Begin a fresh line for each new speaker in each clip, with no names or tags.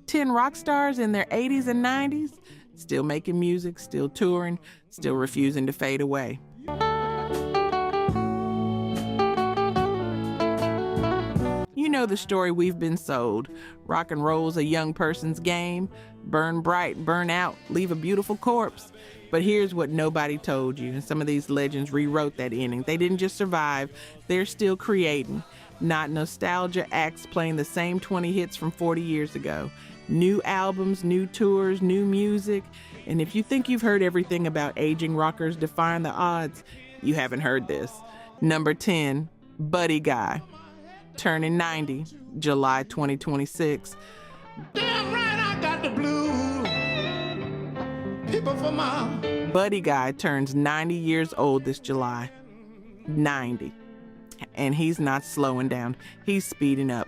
10 rock stars in their 80s and 90s, still making music, still touring, still refusing to fade away. You know the story we've been sold. Rock and roll's a young person's game. Burn bright, burn out, leave a beautiful corpse. But here's what nobody told you, and some of these legends rewrote that ending. They didn't just survive, they're still creating. Not nostalgia acts playing the same 20 hits from 40 years ago. New albums, new tours, new music. And if you think you've heard everything about aging rockers defying the odds, you haven't heard this. Number 10, Buddy Guy. Turning 90, July 2026.
Damn right I got the blues. People for my...
Buddy Guy turns 90 years old this July. 90. And he's not slowing down. He's speeding up.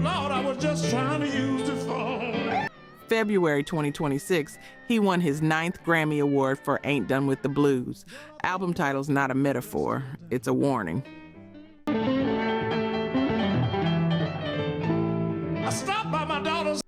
Lord, I was just trying to use the phone.
February 2026, he won his 9th Grammy Award for Ain't Done With the Blues. Album title's not a metaphor, it's a warning.
I stopped by my daughter's.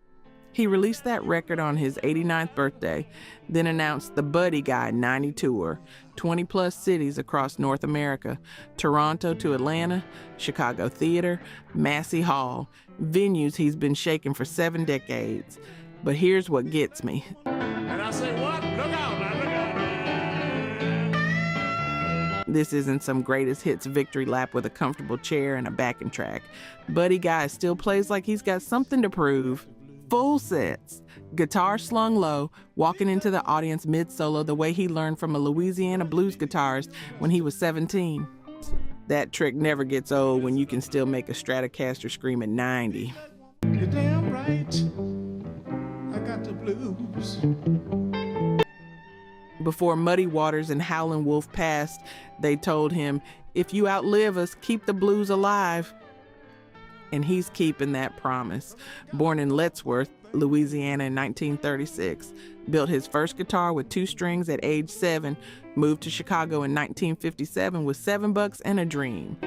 He released that record on his 89th birthday, then announced the Buddy Guy 90 tour, 20 plus cities across North America, Toronto to Atlanta, Chicago Theatre, Massey Hall, venues he's been shaking for 7 decades. But here's what gets me.
And I say, what? Look out now, look out.
This isn't some greatest hits victory lap with a comfortable chair and a backing track. Buddy Guy still plays like he's got something to prove. Full sets, guitar slung low, walking into the audience mid-solo the way he learned from a Louisiana blues guitarist when he was 17. That trick never gets old when you can still make a Stratocaster scream at 90.
You're damn right. I got the blues.
Before Muddy Waters and Howlin' Wolf passed, they told him, if you outlive us, keep the blues alive. And he's keeping that promise. Born in Lettsworth, Louisiana in 1936, built his first guitar with 2 strings at age 7, moved to Chicago in 1957 with $7 and a dream.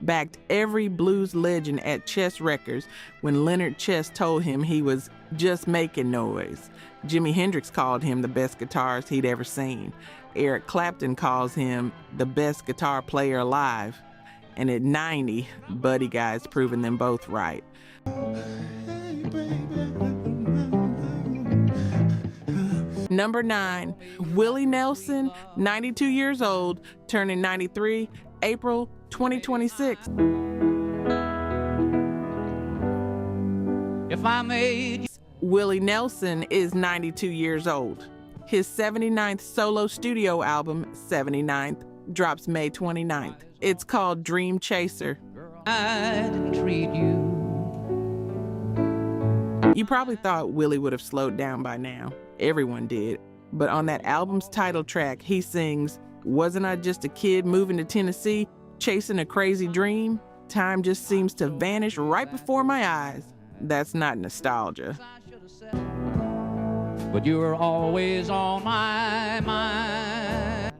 Backed every blues legend at Chess Records when Leonard Chess told him he was just making noise. Jimi Hendrix called him the best guitarist he'd ever seen. Eric Clapton calls him the best guitar player alive. And at 90, Buddy Guy's proven them both right. Number 9, Willie Nelson, 92 years old, turning 93, April 2026.
If I made...
Willie Nelson is 92 years old. His 79th solo studio album, 79th, drops May 29th. It's called Dream Chaser.
I didn't treat you.
You probably thought Willie would have slowed down by now. Everyone did. But on that album's title track, he sings, "Wasn't I just a kid moving to Tennessee, chasing a crazy dream? Time just seems to vanish right before my eyes." That's not nostalgia.
But you were always on my mind.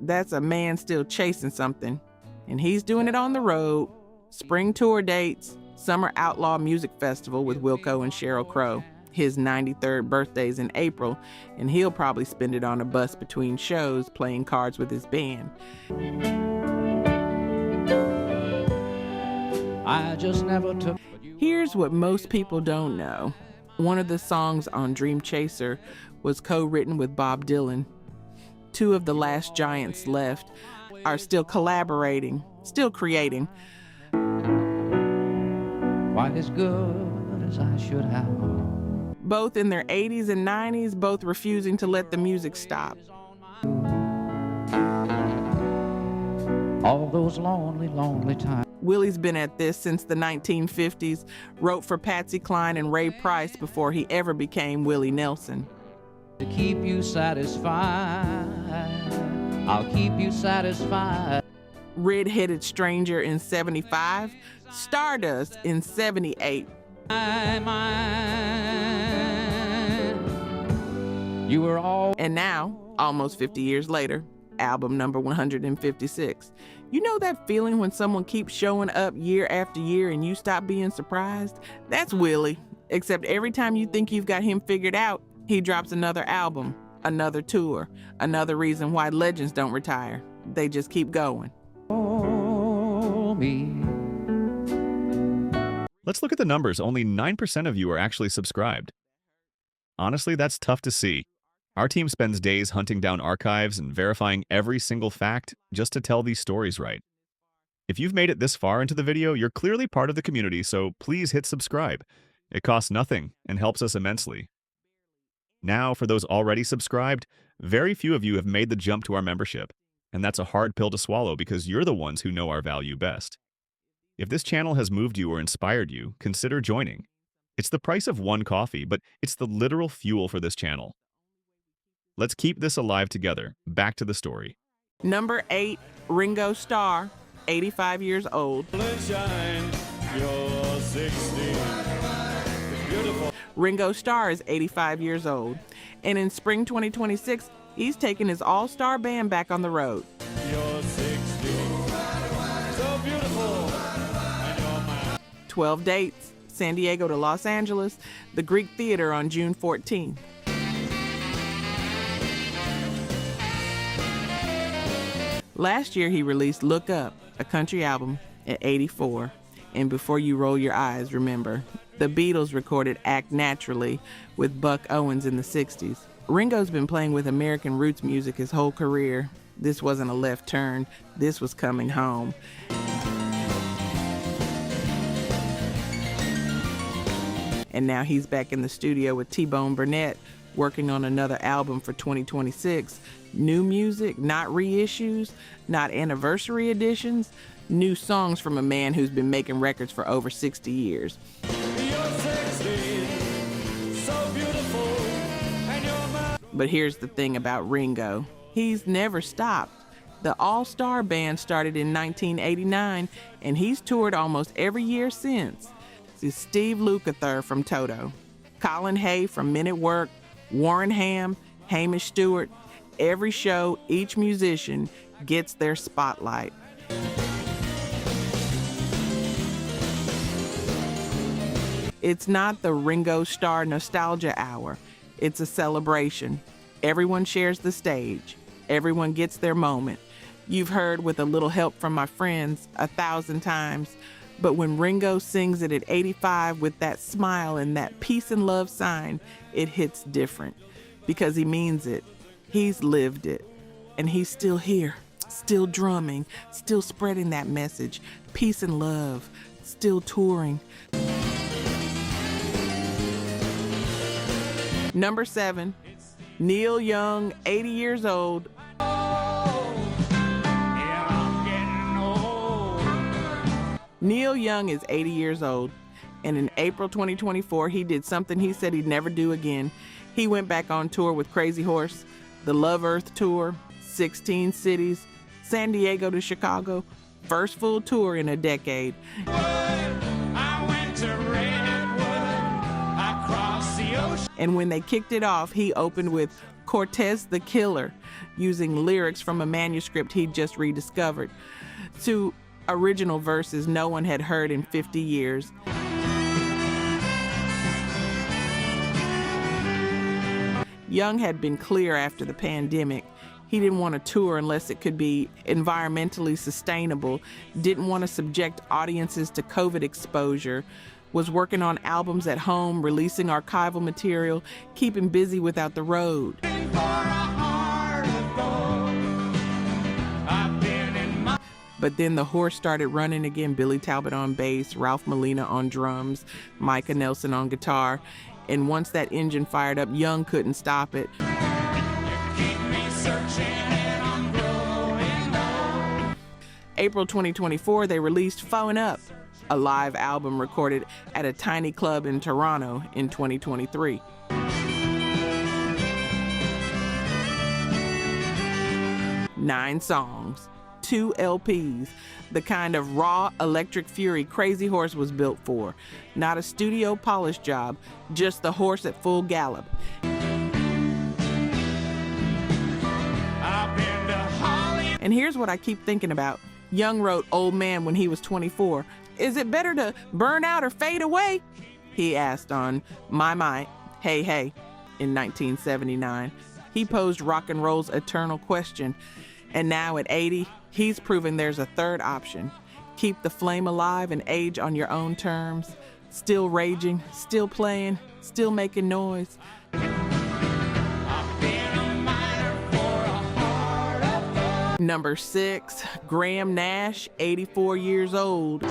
That's a man still chasing something. And he's doing it on the road. Spring tour dates, Summer Outlaw Music Festival with Wilco and Sheryl Crow. His 93rd birthday's in April, and he'll probably spend it on a bus between shows playing cards with his band.
I just never took...
Here's what most people don't know. One of the songs on Dream Chaser was co-written with Bob Dylan. 2 of the last giants left are still collaborating, still creating.
Quite as good as I should have.
Both in their 80s and 90s, both refusing to let the music stop.
All those lonely, lonely times.
Willie's been at this since the 1950s, wrote for Patsy Cline and Ray Price before he ever became Willie Nelson.
To keep you satisfied, I'll keep you satisfied.
Red-Headed Stranger in 75, Stardust in 78.
My mind, you were all...
And now, almost 50 years later, album number 156. You know that feeling when someone keeps showing up year after year and you stop being surprised? That's Willie, except every time you think you've got him figured out, he drops another album, another tour, another reason why legends don't retire. They just keep going.
Let's look at the numbers. Only 9% of you are actually subscribed. Honestly, that's tough to see. Our team spends days hunting down archives and verifying every single fact just to tell these stories right. If you've made it this far into the video, you're clearly part of the community, so please hit subscribe. It costs nothing and helps us immensely. Now, for those already subscribed, very few of you have made the jump to our membership, and that's a hard pill to swallow because you're the ones who know our value best. If this channel has moved you or inspired you, consider joining. It's the price of one coffee, but it's the literal fuel for this channel. Let's keep this alive together. Back to the story.
Number 8, Ringo Starr, 85 years old. Ringo Starr is 85 years old, and in spring 2026, he's taking his all-star band back on the road. 12 dates, San Diego to Los Angeles, the Greek Theatre on June 14th. Last year, he released Look Up, a country album, at 84. And before you roll your eyes, remember, the Beatles recorded Act Naturally with Buck Owens in the 60s. Ringo's been playing with American roots music his whole career. This wasn't a left turn. This was coming home. And now he's back in the studio with T-Bone Burnett, working on another album for 2026. New music, not reissues, not anniversary editions, new songs from a man who's been making records for over 60 years. But here's the thing about Ringo. He's never stopped. The All-Star Band started in 1989, and he's toured almost every year since. This is Steve Lukather from Toto, Colin Hay from Men at Work, Warren Ham, Hamish Stewart. Every show, each musician gets their spotlight. It's not the Ringo Starr Nostalgia Hour. It's a celebration. Everyone shares the stage. Everyone gets their moment. You've heard With a Little Help from My Friends 1,000 times, but when Ringo sings it at 85 with that smile and that peace and love sign, it hits different because he means it. He's lived it, and he's still here, still drumming, still spreading that message, peace and love, still touring. Number 7, Neil Young, 80 years old. Neil Young is 80 years old, and in April 2024, he did something he said he'd never do again. He went back on tour with Crazy Horse, the Love Earth Tour, 16 cities, San Diego to Chicago, first full tour in a decade. And when they kicked it off, he opened with Cortez the Killer, using lyrics from a manuscript he'd just rediscovered, to original verses no one had heard in 50 years. Young had been clear after the pandemic. He didn't want to tour unless it could be environmentally sustainable, didn't want to subject audiences to COVID exposure, was working on albums at home, releasing archival material, keeping busy without the road. But then the horse started running again. Billy Talbot on bass, Ralph Molina on drums, Micah Nelson on guitar. And once that engine fired up, Young couldn't stop it. April 2024, they released Phone Up, a live album recorded at a tiny club in Toronto in 2023. 9 songs, 2 LPs, the kind of raw electric fury Crazy Horse was built for. Not a studio polish job, just the horse at full gallop. And here's what I keep thinking about. Young wrote Old Man when he was 24. Is it better to burn out or fade away? He asked on My, Hey Hey in 1979. He posed rock and roll's eternal question. And now at 80, he's proving there's a third option. Keep the flame alive and age on your own terms. Still raging, still playing, still making noise. Number 6, Graham Nash, 84 years old.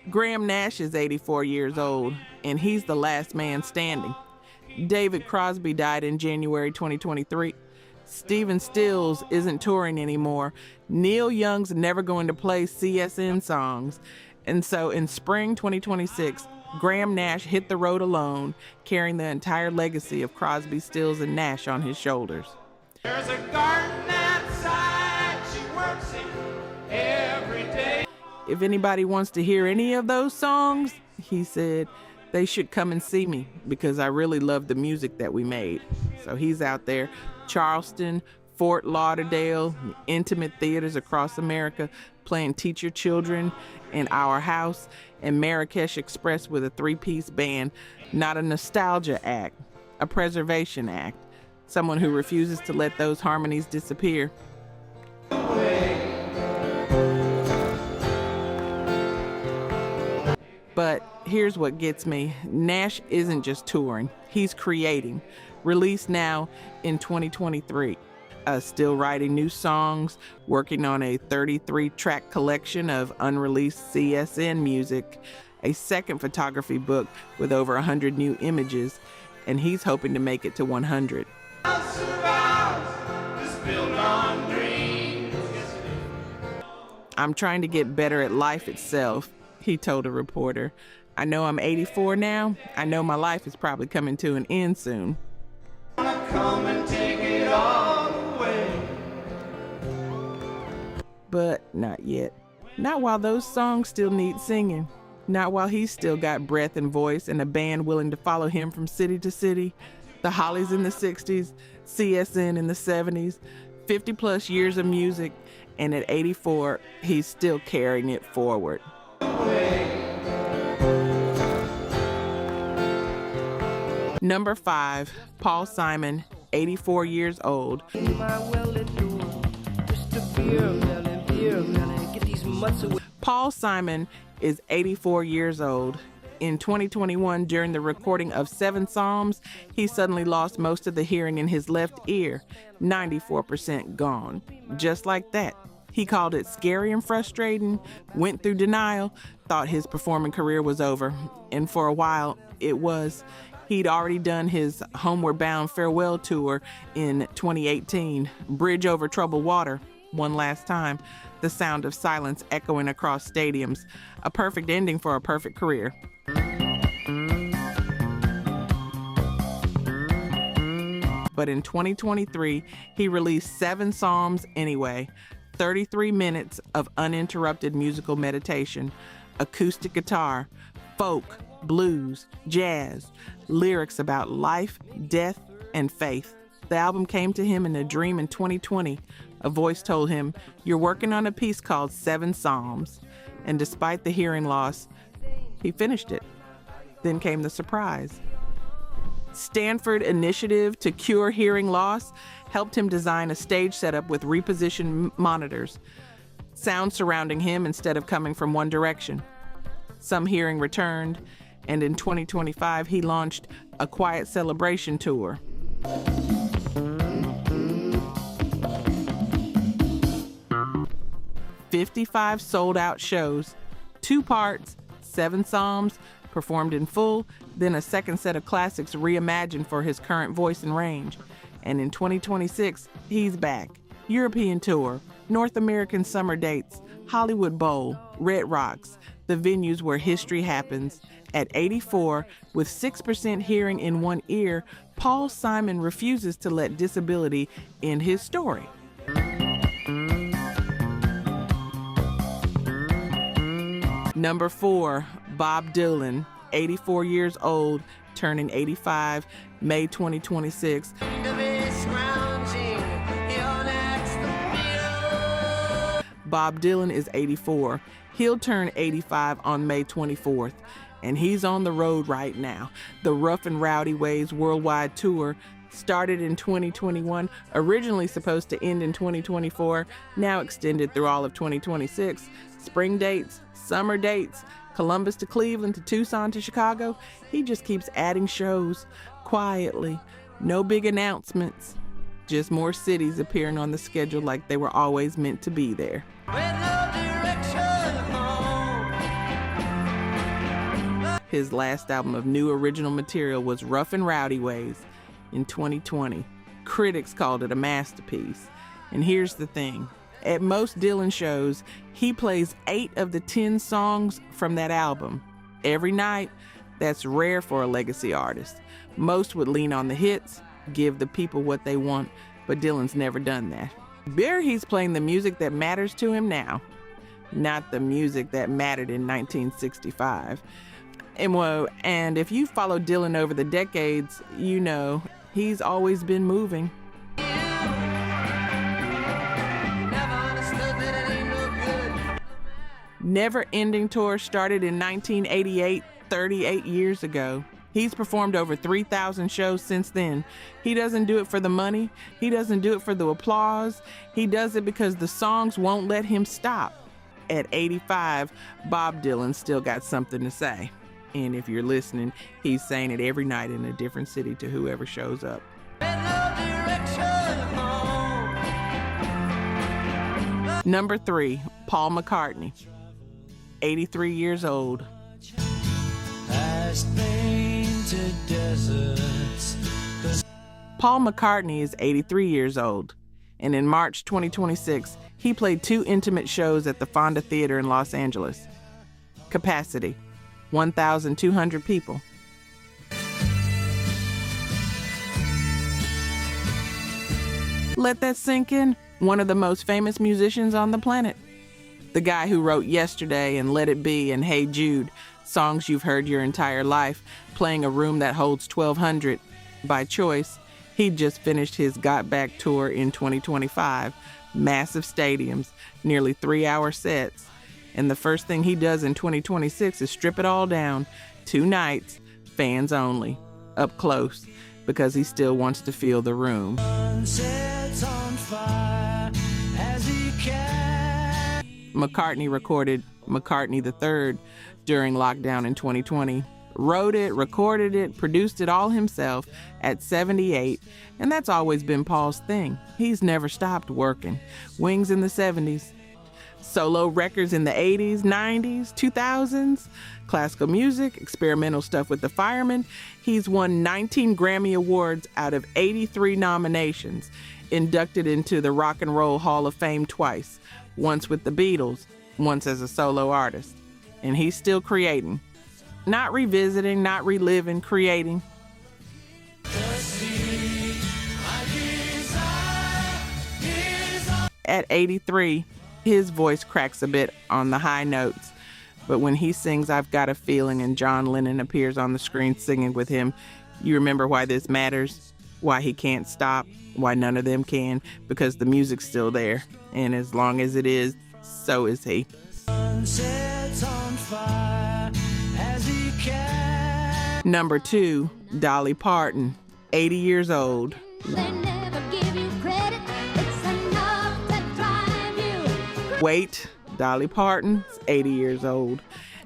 Graham Nash is 84 years old, and he's the last man standing. David Crosby died in January 2023. Stephen Stills isn't touring anymore. Neil Young's never going to play CSN songs. And so in spring 2026, Graham Nash hit the road alone, carrying the entire legacy of Crosby, Stills, and Nash on his shoulders.
There's a garden outside, she works in every day.
If anybody wants to hear any of those songs, he said, they should come and see me because I really love the music that we made. So he's out there, Charleston, Fort Lauderdale, intimate theaters across America, playing Teach Your Children in Our House and Marrakesh Express with a 3-piece band. Not a nostalgia act, a preservation act. Someone who refuses to let those harmonies disappear. But here's what gets me. Nash isn't just touring, he's creating. Released now in 2023. Still writing new songs, working on a 33-track collection of unreleased CSN music, a second photography book with over 100 new images, and he's hoping to make it to 100. I'm trying to get better at life itself, he told a reporter. I know I'm 84 now. I know my life is probably coming to an end soon.
Come and take it all away.
But not yet. Not while those songs still need singing. Not while he's still got breath and voice and a band willing to follow him from city to city. The Hollies in the 60s, CSN in the 70s, 50 plus years of music, and at 84, he's still carrying it forward. Number 5, Paul Simon, 84 years old. Paul Simon is 84 years old. In 2021, during the recording of 7 Psalms, he suddenly lost most of the hearing in his left ear, 94% gone. Just like that. He called it scary and frustrating, went through denial, thought his performing career was over. And for a while, it was. He'd already done his Homeward Bound farewell tour in 2018, Bridge Over Troubled Water, one last time, the sound of silence echoing across stadiums, a perfect ending for a perfect career. But in 2023, he released 7 Psalms anyway, 33 minutes of uninterrupted musical meditation, acoustic guitar, folk, blues, jazz, lyrics about life, death, and faith. The album came to him in a dream in 2020. A voice told him, "You're working on a piece called 7 Psalms." And despite the hearing loss, he finished it. Then came the surprise. Stanford Initiative to Cure Hearing Loss helped him design a stage setup with repositioned monitors, sound surrounding him instead of coming from one direction. Some hearing returned, and in 2025, he launched a Quiet Celebration tour. "55 sold-out shows, 2 parts, 7 Psalms, performed in full, then a second set of classics reimagined for his current voice and range. And in 2026, he's back. European tour, North American summer dates, Hollywood Bowl, Red Rocks, the venues where history happens. At 84, with 6% hearing in one ear, Paul Simon refuses to let disability end his story. Number 4, Bob Dylan, 84 years old, turning 85, May 2026. Bob Dylan is 84. He'll turn 85 on May 24th. And he's on the road right now. The Rough and Rowdy Ways worldwide tour started in 2021, originally supposed to end in 2024, now extended through all of 2026. Spring dates, summer dates, Columbus to Cleveland to Tucson to Chicago. He just keeps adding shows quietly. No big announcements. Just more cities appearing on the schedule like they were always meant to be there. His last album of new original material was Rough and Rowdy Ways in 2020. Critics called it a masterpiece. And here's the thing. At most Dylan shows, he plays 8 of the 10 songs from that album. Every night, that's rare for a legacy artist. Most would lean on the hits, give the people what they want, but Dylan's never done that. There he's playing the music that matters to him now, not the music that mattered in 1965. And if you followed Dylan over the decades, you know he's always been moving. Never Ending Tour started in 1988, 38 years ago. He's performed over 3,000 shows since then. He doesn't do it for the money. He doesn't do it for the applause. He does it because the songs won't let him stop. At 85, Bob Dylan still got something to say. And if you're listening, he's saying it every night in a different city to whoever shows up. Number 3, Paul McCartney, 83 years old. Paul McCartney is 83 years old, and in March 2026, he played 2 intimate shows at the Fonda Theatre in Los Angeles. Capacity, 1,200 people. Let that sink in. One of the most famous musicians on the planet. The guy who wrote Yesterday and Let It Be and Hey Jude, songs you've heard your entire life, playing a room that holds 1,200 by choice. He just finished his Got Back tour in 2025. Massive stadiums, nearly 3-hour sets. And the first thing he does in 2026 is strip it all down. 2 nights, fans only, up close, because he still wants to feel the room. McCartney recorded McCartney III during lockdown in 2020. Wrote it, recorded it, produced it all himself at 78, and that's always been Paul's thing. He's never stopped working. Wings in the 70s, solo records in the 80s, 90s, 2000s, classical music, experimental stuff with the Firemen. He's won 19 Grammy Awards out of 83 nominations, inducted into the Rock and Roll Hall of Fame twice, once with the Beatles, once as a solo artist. And he's still creating. Not revisiting, not reliving, creating. At 83, his voice cracks a bit on the high notes. But when he sings I've Got a Feeling and John Lennon appears on the screen singing with him, you remember why this matters, why he can't stop, why none of them can, because the music's still there. And as long as it is, so is he. Number 2, Dolly Parton, 80 years old.
They never give you credit. It's enough to drive you.
Wait, Dolly Parton's 80 years old,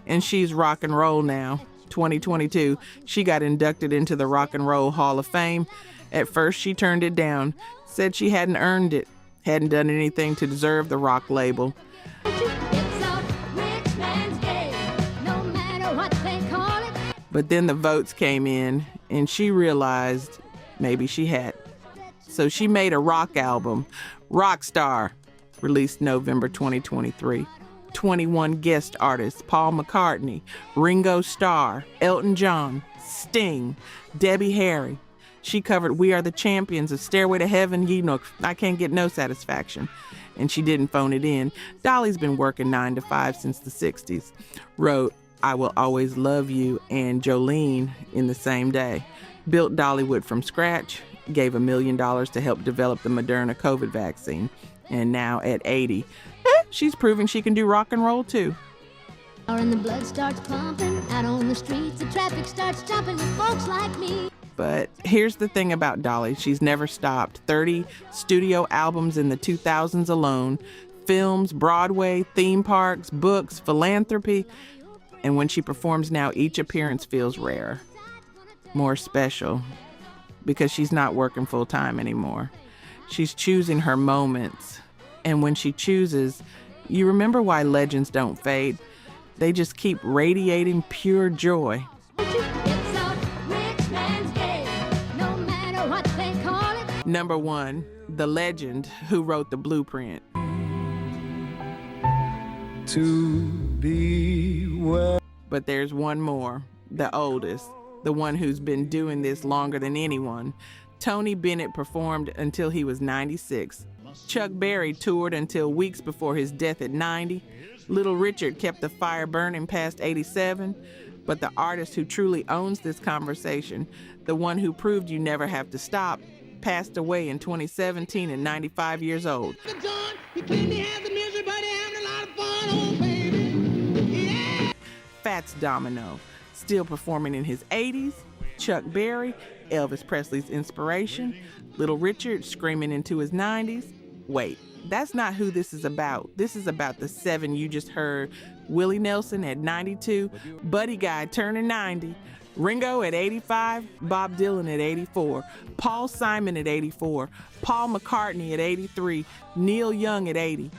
and she's rock and roll now. 2022, she got inducted into the Rock and Roll Hall of Fame. At first, she turned it down, said she hadn't earned it, hadn't done anything to deserve the rock label.
It's a rich man's game, no matter what they call it.
But then the votes came in, and she realized maybe she had. So she made a rock album, Rock Star, released November 2023. 21 guest artists: Paul McCartney, Ringo Starr, Elton John, Sting, Debbie Harry. She covered We Are the Champions, of Stairway to Heaven, you know, I Can't Get No Satisfaction. And she didn't phone it in. Dolly's been working 9 to 5 since the 60s. Wrote I Will Always Love You and Jolene in the same day. Built Dollywood from scratch, gave $1 million to help develop the Moderna COVID vaccine. And now at 80, she's proving she can do rock and roll too.
And the blood starts pumping. Out on the streets, the traffic starts jumping with folks like me.
But here's the thing about Dolly. She's never stopped. 30 studio albums in the 2000s alone. Films, Broadway, theme parks, books, philanthropy. And when she performs now, each appearance feels rare, more special, because she's not working full time anymore. She's choosing her moments. And when she chooses, you remember why legends don't fade. They just keep radiating pure joy.
It's a rich man's game, no matter what they call it.
Number one, the legend who wrote the blueprint.
To be well.
But there's one more, the oldest, the one who's been doing this longer than anyone. Tony Bennett performed until he was 96. Chuck Berry toured until weeks before his death at 90. Little Richard kept the fire burning past 87. But the artist who truly owns this conversation, the one who proved you never have to stop, passed away in 2017 at 95 years old. Fats Domino, still performing in his 80s. Chuck Berry, Elvis Presley's inspiration. Little Richard screaming into his 90s. Wait, that's not who this is about. This is about the 7 you just heard. Willie Nelson at 92, Buddy Guy turning 90, Ringo at 85, Bob Dylan at 84, Paul Simon at 84, Paul McCartney at 83, Neil Young at 80,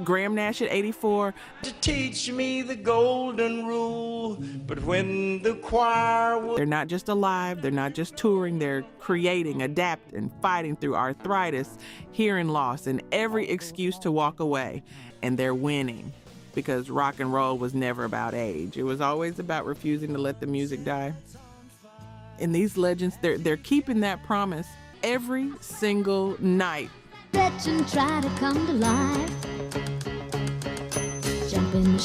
Graham Nash at 84.
To teach me the golden rule, but when the choir
They're not just alive, they're not just touring, they're creating, adapting, fighting through arthritis, hearing loss, and every excuse to walk away. And they're winning, because rock and roll was never about age. It was always about refusing to let the music die. And these legends, they're keeping that promise every single night.
Stretch and try to come to life. Jump in the